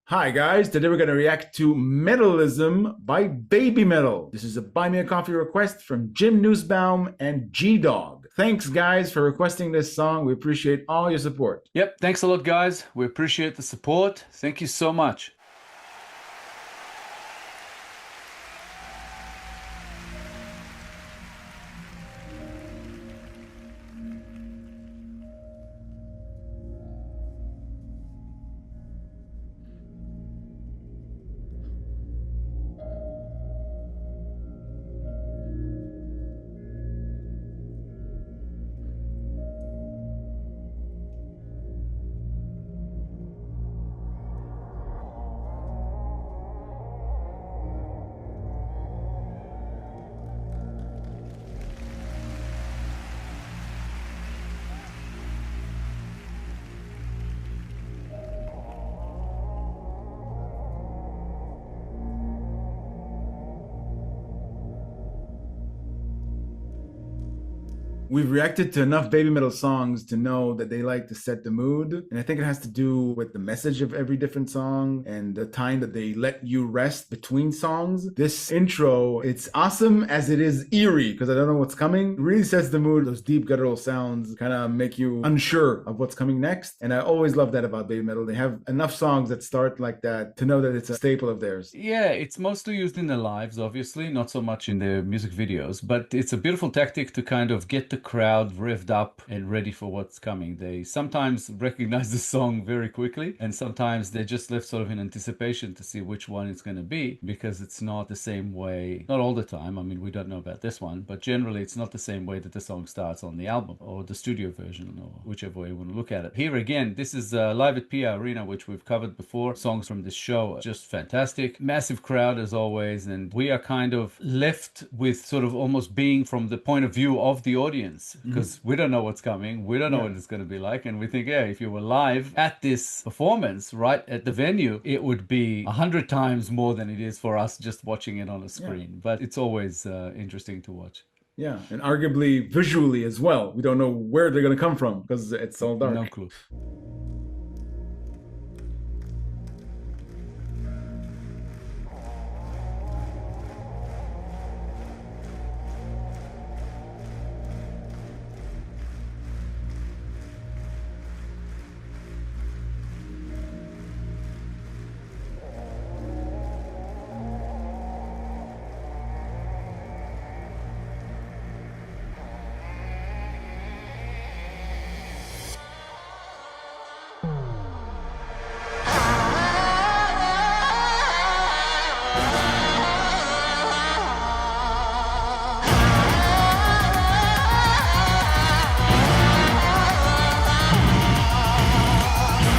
Hi guys, today we're going to react to Metalism by BABYMETAL. This is a Buy Me a Coffee request from JimNusbaum and Gdog. Thanks guys for requesting this song. We appreciate all your support. Yep, thanks a lot guys. We appreciate the support. Thank you so much. We've reacted to enough BABYMETAL songs to know that they like to set the mood. And I think it has to do with the message of every different song and the time that they let you rest between songs. This intro, it's awesome as it is eerie because I don't know what's coming. It really sets the mood. Those deep guttural sounds kind of make you unsure of what's coming next. And I always love that about BABYMETAL. They have enough songs that start like that to know that it's a staple of theirs. Yeah, it's mostly used in their lives, obviously, not so much in their music videos, but it's a beautiful tactic to kind of get the crowd revved up and ready for what's coming. They sometimes recognize the song very quickly, and sometimes they're just left sort of in anticipation to see which one it's going to be, because it's not the same way, not all the time. I mean, we don't know about this one, but generally it's not the same way that the song starts on the album or the studio version, or whichever way you want to look at it. Here again, this is live at PIA Arena, which we've covered before. Songs from this show are just fantastic. Massive crowd as always, and we are kind of left with sort of almost being from the point of view of the audience, because we don't know what's coming, we don't know what it's going to be like, and we think, yeah, if you were live at this performance right at the venue, it would be 100 times more than it is for us just watching it on a screen. But it's always interesting to watch. Yeah, and arguably visually as well. We don't know where they're going to come from because it's all dark. No clue.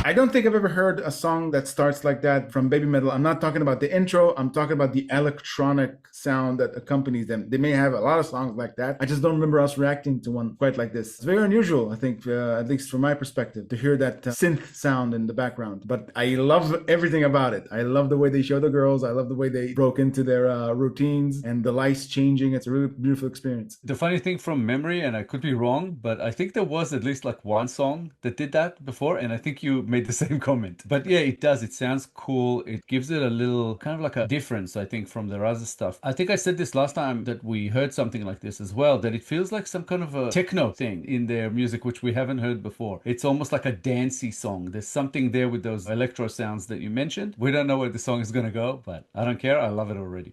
I don't think I've ever heard a song that starts like that from BABYMETAL. I'm not talking about the intro. I'm talking about the electronic sound that accompanies them. They may have a lot of songs like that. I just don't remember us reacting to one quite like this. It's very unusual, I think, at least from my perspective, to hear that synth sound in the background. But I love everything about it. I love the way they show the girls. I love the way they broke into their routines and the lights changing. It's a really beautiful experience. The funny thing from memory, and I could be wrong, but I think there was at least like one song that did that before, and I think you made the same comment. But yeah, it does. It sounds cool. It gives it a little kind of like a difference, I think, from their other stuff. I think I said this last time that we heard something like this as well, that it feels like some kind of a techno thing in their music, which we haven't heard before. It's almost like a dancey song. There's something there with those electro sounds that you mentioned. We don't know where the song is going to go, but I don't care. I love it already.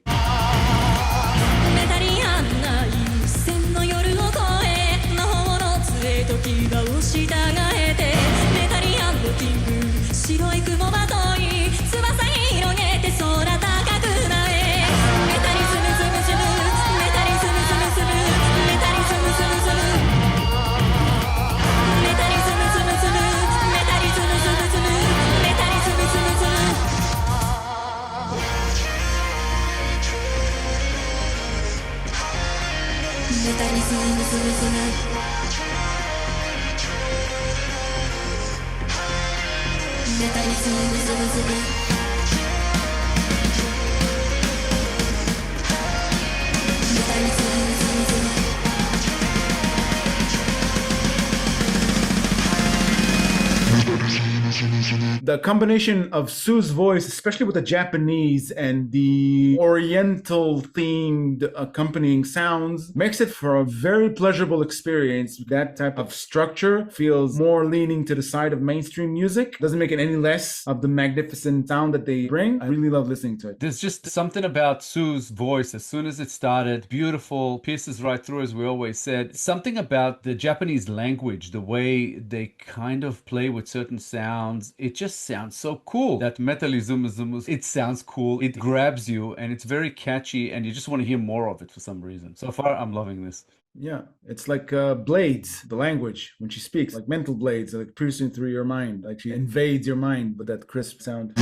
The combination of Sue's voice, especially with the Japanese and the Oriental themed accompanying sounds, makes it for a very pleasurable experience. That type of structure feels more leaning to the side of mainstream music. Doesn't make it any less of the magnificent sound that they bring. I really love listening to it. There's just something about Sue's voice as soon as it started. Beautiful, pierces right through, as we always said. Something about the Japanese language, the way they kind of play with certain sounds. It just sounds so cool. That METALIZM, it sounds cool. It grabs you and it's very catchy and you just want to hear more of it for some reason. So far, I'm loving this. Yeah, it's like blades, the language, when she speaks, like mental blades, like piercing through your mind, like she invades your mind with that crisp sound.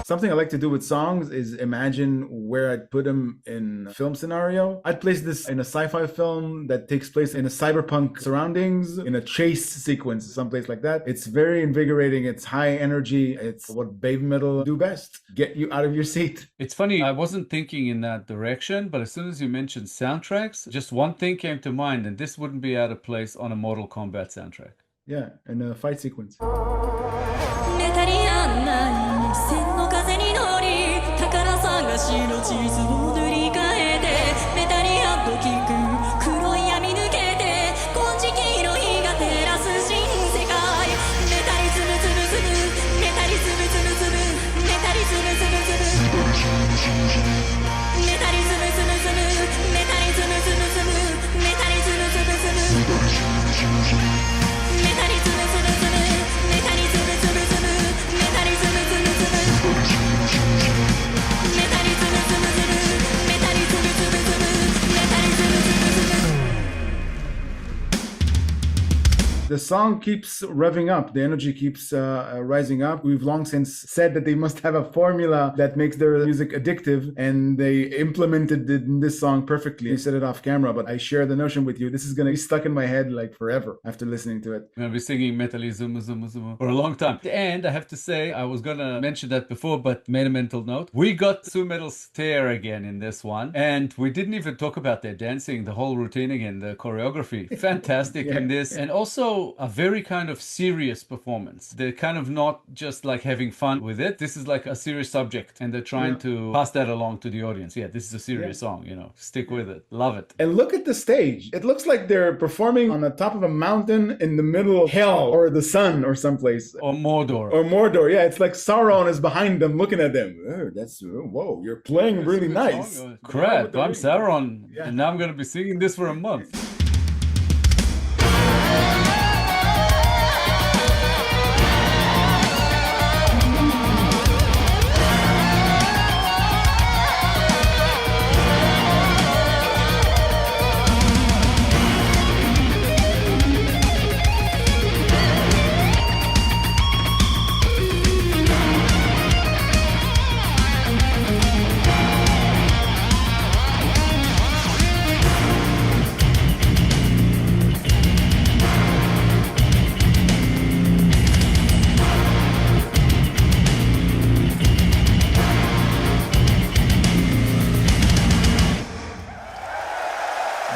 Something I like to do with songs is imagine where I'd put them in a film scenario. I'd place this in a sci-fi film that takes place in a cyberpunk surroundings, in a chase sequence, someplace like that. It's very invigorating. It's high energy. It's what baby metal do best. Get you out of your seat. It's funny, I wasn't thinking in that direction, but as soon as you mentioned soundtracks, just one thing came to mind, and this wouldn't be out of place on a Mortal Kombat soundtrack. Yeah, in a fight sequence. The song keeps revving up. The energy keeps rising up. We've long since said that they must have a formula that makes their music addictive, and they implemented it in this song perfectly. You said it off camera, but I share the notion with you. This is going to be stuck in my head like forever after listening to it. I'm going to be singing METALIZM for a long time. And I have to say, I was going to mention that before, but made a mental note. We got Su Metal Stare again in this one, and we didn't even talk about their dancing, the whole routine again, the choreography. Fantastic in this. And also a very kind of serious performance. They're kind of not just like having fun with it. This is like a serious subject, and they're trying to pass that along to the audience. Yeah, this is a serious song, you know, stick with it. Love it. And look at the stage. It looks like they're performing on the top of a mountain in the middle of hell or the sun or someplace. Or Mordor. Or Mordor, yeah. It's like Sauron is behind them looking at them. Whoa, you're playing really nice. Crap, I'm Sauron, and now I'm going to be singing this for a month.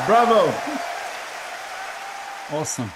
Bravo. Awesome.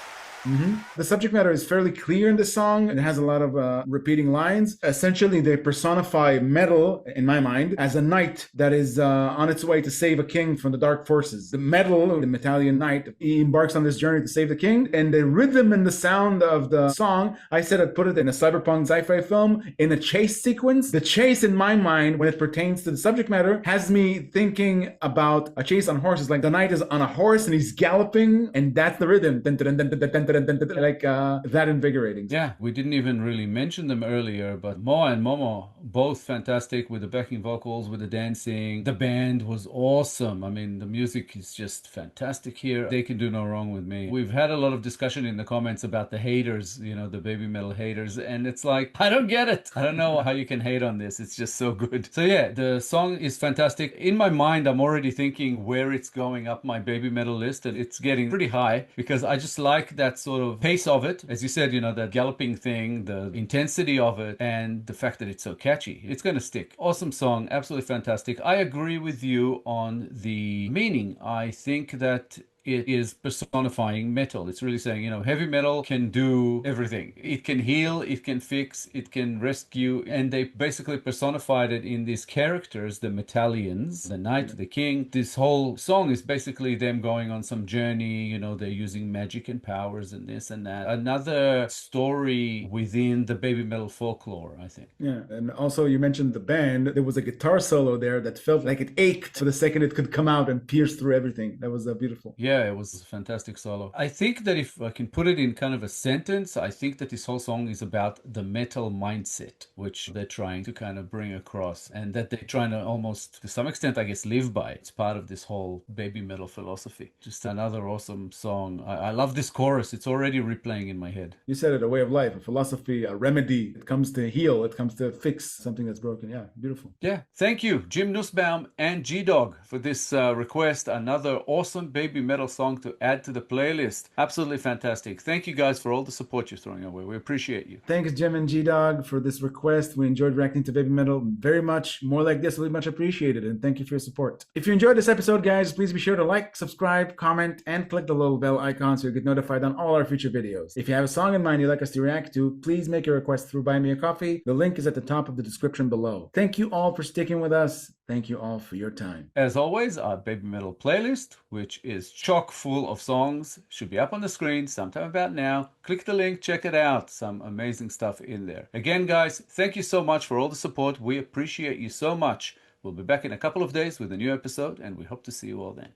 The subject matter is fairly clear in the song. It has a lot of repeating lines. Essentially, they personify metal, in my mind, as a knight that is on its way to save a king from the dark forces. The metal, the Metallian knight, he embarks on this journey to save the king, and the rhythm and the sound of the song, I said I'd put it in a cyberpunk sci-fi film, in a chase sequence. The chase, in my mind, when it pertains to the subject matter, has me thinking about a chase on horses. Like the knight is on a horse and he's galloping, and that's the rhythm. Like that invigorating. Yeah, we didn't even really mention them earlier, but Mo and Momo, both fantastic with the backing vocals, with the dancing. The band was awesome. I mean, the music is just fantastic here. They can do no wrong with me. We've had a lot of discussion in the comments about the haters, you know, the baby metal haters, and it's like, I don't get it. I don't know how you can hate on this. It's just so good. So yeah, the song is fantastic. In my mind, I'm already thinking where it's going up my baby metal list, and it's getting pretty high because I just like that sort of pace of it. As you said, you know, that galloping thing, the intensity of it, and the fact that it's so catchy. It's going to stick. Awesome song. Absolutely fantastic. I agree with you on the meaning. I think that it is personifying metal. It's really saying, you know, heavy metal can do everything. It can heal, it can fix, it can rescue, and they basically personified it in these characters, the Metallians, the knight, the king. This whole song is basically them going on some journey, you know, they're using magic and powers and this and that. Another story within the baby metal folklore, I think. Yeah, and also you mentioned the band. There was a guitar solo there that felt like it ached for the second it could come out and pierce through everything. That was beautiful. Yeah, it was a fantastic solo. I think that if I can put it in kind of a sentence, I think that this whole song is about the metal mindset, which they're trying to kind of bring across, and that they're trying to almost, to some extent, I guess, live by. It's part of this whole baby metal philosophy. Just another awesome song. I love this chorus. It's already replaying in my head. You said it, a way of life, a philosophy, a remedy. It comes to heal, it comes to fix something that's broken. Yeah, beautiful. Yeah, thank you, JimNusbaum and Gdog, for this request. Another awesome baby metal song to add to the playlist. Absolutely fantastic. Thank you guys for all the support you're throwing away. We appreciate you. Thanks, Jim and Gdog, for this request. We enjoyed reacting to baby metal very much. More like this will be much appreciated, and thank you for your support. If you enjoyed this episode, guys, please be sure to like, subscribe, comment, and click the little bell icon so you get notified on all our future videos. If you have a song in mind you'd like us to react to, please make a request through BuyMeACoffee. The link is at the top of the description below. Thank you all for sticking with us. Thank you all for your time. As always, our baby metal playlist, which is chock full of songs, should be up on the screen sometime about now. Click the link, check it out. Some amazing stuff in there. Again, guys, thank you so much for all the support. We appreciate you so much. We'll be back in a couple of days with a new episode, and we hope to see you all then.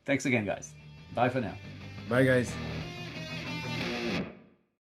Thanks again, guys. Bye for now. Bye, guys.